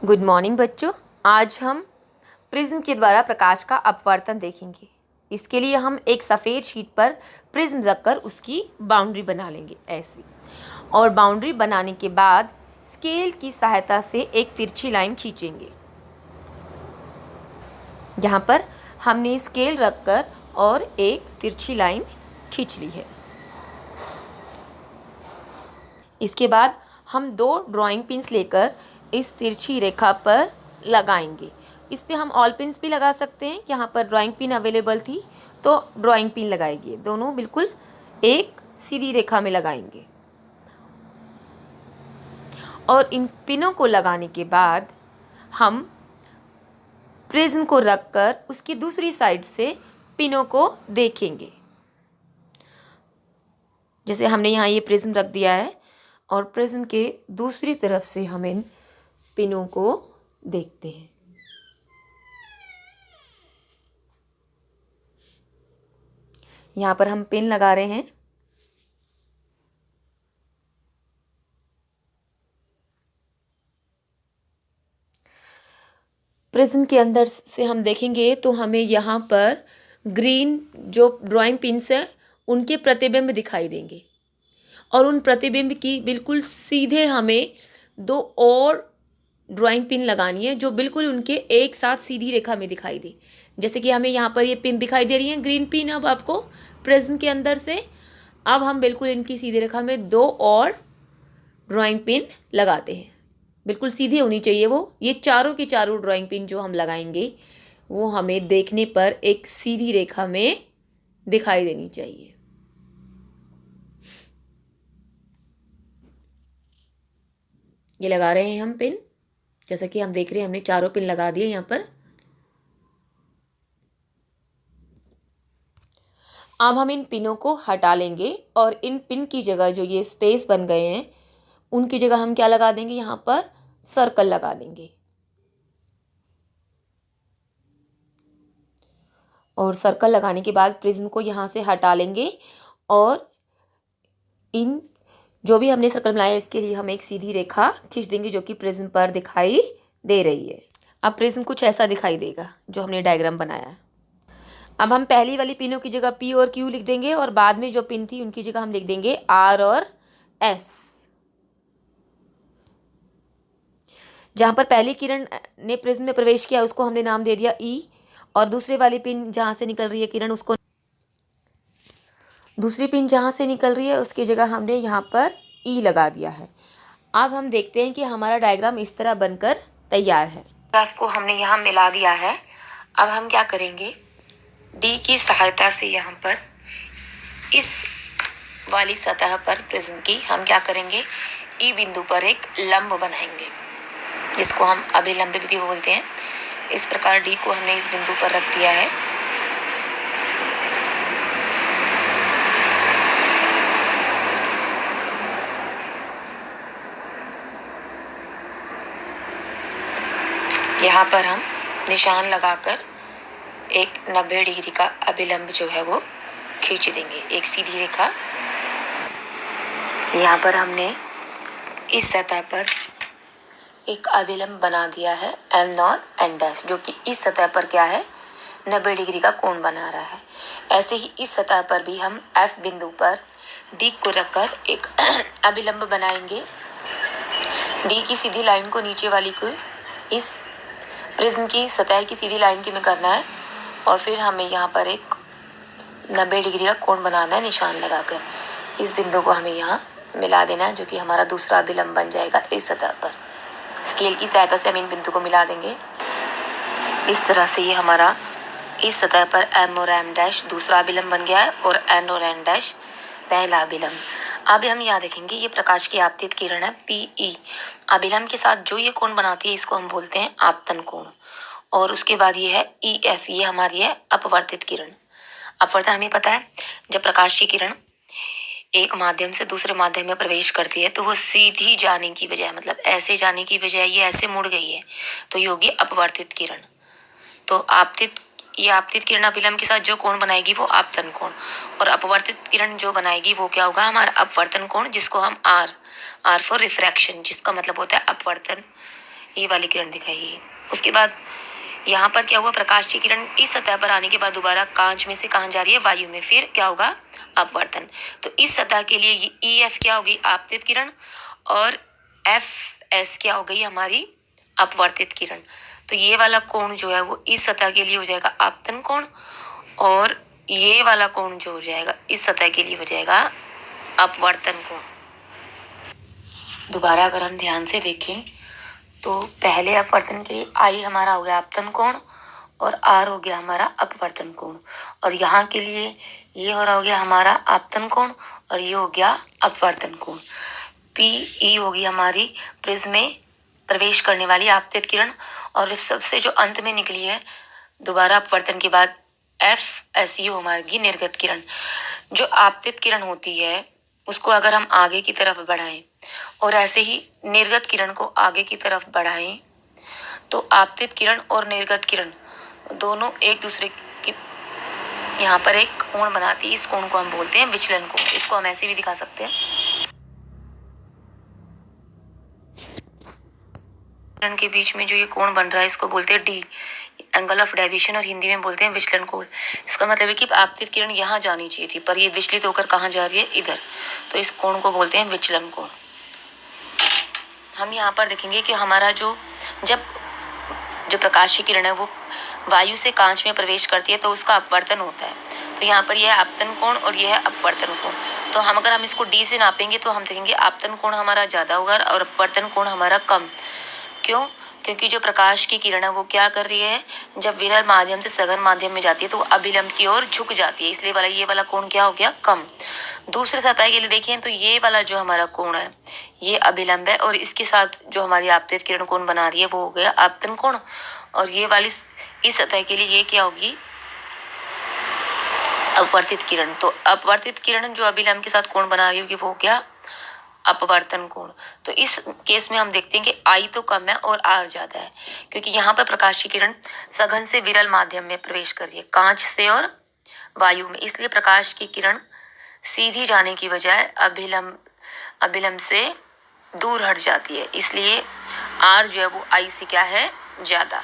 Good morning बच्चों। आज हम प्रिज्म के द्वारा प्रकाश का अपवर्तन देखेंगे। इसके लिए हम एक सफ़ेद शीट पर प्रिज्म रखकर उसकी बाउंड्री बना लेंगे ऐसी, और बाउंड्री बनाने के बाद स्केल की सहायता से एक तिरछी लाइन खींचेंगे। यहाँ पर हमने स्केल रखकर और एक तिरछी लाइन खींच ली है। इसके बाद हम 2 ड्राइंग पिन्स लेकर इस तिरछी रेखा पर लगाएंगे। इस पे हम ऑल पिन्स भी लगा सकते हैं। यहाँ पर ड्राइंग पिन अवेलेबल थी तो ड्राइंग पिन लगाएंगे। दोनों बिल्कुल एक सीधी रेखा में लगाएंगे और इन पिनों को लगाने के बाद हम प्रिज्म को रखकर उसकी दूसरी साइड से पिनों को देखेंगे। जैसे हमने यहाँ ये प्रिज्म रख दिया है और प्रिज्म के दूसरी तरफ से हम इन पिनों को देखते हैं। यहाँ पर हम पिन लगा रहे हैं। प्रिज्म के अंदर से हम देखेंगे तो हमें यहाँ पर ग्रीन जो ड्राइंग पिन्स है उनके प्रतिबिंब दिखाई देंगे और उन प्रतिबिंब की बिल्कुल सीधे हमें 2 और ड्राइंग पिन लगानी है जो बिल्कुल उनके एक साथ सीधी रेखा में दिखाई दे। जैसे कि हमें यहाँ पर ये पिन दिखाई दे रही है, ग्रीन पिन। अब आपको प्रिज्म के अंदर से अब हम बिल्कुल इनकी सीधी रेखा में 2 और ड्राइंग पिन लगाते हैं। बिल्कुल सीधी होनी चाहिए वो। ये चारों की चारों ड्राइंग पिन जो हम लगाएंगे वो हमें देखने पर एक सीधी रेखा में दिखाई देनी चाहिए। ये लगा रहे हैं हम पिन। जैसा कि हम देख रहे हैं हमने चारों पिन लगा दिए यहाँ पर। अब हम इन पिनों को हटा लेंगे और इन पिन की जगह जो ये स्पेस बन गए हैं उनकी जगह हम क्या लगा देंगे, यहाँ पर सर्कल लगा देंगे। और सर्कल लगाने के बाद प्रिज्म को यहाँ से हटा लेंगे और इन जो भी हमने सर्कल बनाया इसके लिए हम एक सीधी रेखा खींच देंगे जो कि प्रिज्म पर दिखाई दे रही है। अब प्रिज्म कुछ ऐसा दिखाई देगा जो हमने डायग्राम बनाया है। अब हम पहली वाली पिनों की जगह P और Q लिख देंगे और बाद में जो पिन थी उनकी जगह हम लिख देंगे R और S। जहाँ पर पहली किरण ने प्रिज्म में प्रवेश किया उसको हमने नाम दे दिया E, और दूसरे वाली पिन जहाँ से निकल रही है किरण उसको, दूसरी पिन जहाँ से निकल रही है उसकी जगह हमने यहाँ पर E लगा दिया है। अब हम देखते हैं कि हमारा डायग्राम इस तरह बनकर तैयार है। ग्राफ को हमने यहाँ मिला दिया है। अब हम क्या करेंगे, D की सहायता से यहाँ पर इस वाली सतह पर प्रिज्म की हम क्या करेंगे, E बिंदु पर एक लंब बनाएंगे जिसको हम अभिलंब भी बोलते हैं। इस प्रकार D को हमने इस बिंदु पर रख दिया है। यहाँ पर हम निशान लगाकर एक 90 डिग्री का अभिलंब जो है वो खींच देंगे, एक सीधी रेखा। यहाँ पर हमने इस सतह पर एक अभिलंब बना दिया है M और N डैश, जो कि इस सतह पर क्या है 90 डिग्री का कोण बना रहा है। ऐसे ही इस सतह पर भी हम F बिंदु पर D को रखकर एक अभिलंब बनाएंगे। D की सीधी लाइन को नीचे वाली को इस प्रिज्म की सतह की सीधी लाइन की में करना है और फिर हमें यहाँ पर एक 90 डिग्री का कोण बनाना है निशान लगाकर। इस बिंदु को हमें यहाँ मिला देना है जो कि हमारा दूसरा अभिलंब बन जाएगा इस सतह पर। स्केल की सहायता से हम इन बिंदु को मिला देंगे। इस तरह से ये हमारा इस सतह पर M और M डैश दूसरा अभिलंब बन गया है और N और N डैश पहला अभिलंब। अब हम यहाँ देखेंगे ये प्रकाश की आपतित किरण है PE। अभिलंब के साथ जो ये कोण बनाती है इसको हम बोलते हैं आपतन कोण। और उसके बाद ये है EF, ये हमारी है अपवर्तित किरण। अपवर्तन हमें पता है, जब प्रकाश की किरण एक माध्यम से दूसरे माध्यम में प्रवेश करती है तो वो सीधी जाने की बजाय, मतलब ऐसे जाने की बजाय ये ऐसे मुड़ गई है तो ये होगी अपवर्तित किरण। तो ये आपतित किरण अभिलंब के साथ जो कोण बनाएगी वो आपतन कोण, और अपवर्तित किरण जो बनाएगी वो क्या होगा हमारा अपवर्तन कोण, जिसको हम R फॉर रिफ्रैक्शन, जिसका मतलब होता है अपवर्तन ये वाली किरण दिखाई। उसके बाद यहाँ पर क्या हुआ, प्रकाश की किरण इस सतह पर आने के बाद दोबारा कांच में से कहाँ जा रही है, वायु में, फिर क्या होगा, अपवर्तन। तो इस सतह के लिए EF क्या होगी, आपतित किरण, और FS क्या हो गई, हमारी अपवर्तित किरण। तो ये वाला कोण जो है वो इस सतह के लिए हो जाएगा आपतन कोण, और ये वाला कोण जो हो जाएगा इस सतह के लिए हो जाएगा अपवर्तन कोण। दोबारा अगर हम ध्यान से देखें तो पहले अपवर्तन के लिए I हमारा हो गया आपतन कोण और R हो गया हमारा अपवर्तन कोण, और यहाँ के लिए ये हो रहा हो गया हमारा आपतन कोण और ये हो गया अपवर्तन कोण। PE होगी हमारी प्रिज्म में प्रवेश करने वाली आपतित किरण, और सबसे जो अंत में निकली है दोबारा अपवर्तन के बाद FSE हमारी निर्गत किरण। जो आपतित किरण होती है उसको अगर हम आगे की तरफ बढ़ाएं और ऐसे ही निर्गत किरण को आगे की तरफ बढ़ाएं तो आपतित किरण और निर्गत किरण दोनों एक दूसरे की यहाँ पर एक कोण बनाती है। इस कोण को हम बोलते हैं विचलन कोण। इसको हम ऐसे भी दिखा सकते हैं, किरण के बीच में जो ये कोण बन रहा है इसको बोलते हैं D, एंगल ऑफ डेविएशन, और हिंदी में बोलते हैं विचलन कोण। इसका मतलब है कि आपतित किरण यहाँ जानी चाहिए थी पर ये विचलित होकर कहाँ जा रही है, इधर, तो इस कोण को बोलते हैं विचलन कोण। हम यहाँ पर देखेंगे कि हमारा जो प्रकाश की किरण है वो वायु से कांच में प्रवेश करती है तो उसका अपवर्तन होता है। तो यहाँ पर यह है आपतन कोण और यह है अपवर्तन कोण। तो अगर हम इसको D से नापेंगे तो हम देखेंगे आपतन कोण हमारा ज़्यादा होगा और अपवर्तन कोण हमारा कम। क्यों? क्योंकि जो प्रकाश की किरण है वो क्या कर रही है, जब विरल माध्यम से सघन माध्यम में जाती है तो वो अभिलंब की ओर झुक जाती है, इसलिए ये वाला कोण क्या हो गया, कम। दूसरे सतह के लिए देखें तो ये वाला जो हमारा कोण है ये अभिलंब है और इसके साथ जो हमारी आपतित किरण कोण बना रही है वो हो गया आपतन कोण, और ये वाली इस सतह के लिए ये क्या होगी, अपवर्तित किरण। तो अपवर्तित किरण जो अभिलंब के साथ कोण बना रही होगी वो हो गया अपवर्तन कोण। तो इस केस में हम देखते हैं कि I तो कम है और R ज्यादा है, क्योंकि यहाँ पर प्रकाश की किरण सघन से विरल माध्यम में प्रवेश कर रही है, कांच से और वायु में, इसलिए प्रकाश की किरण सीधी जाने की बजाय अभिलंब से दूर हट जाती है, इसलिए R जो है वो I से क्या है, ज्यादा।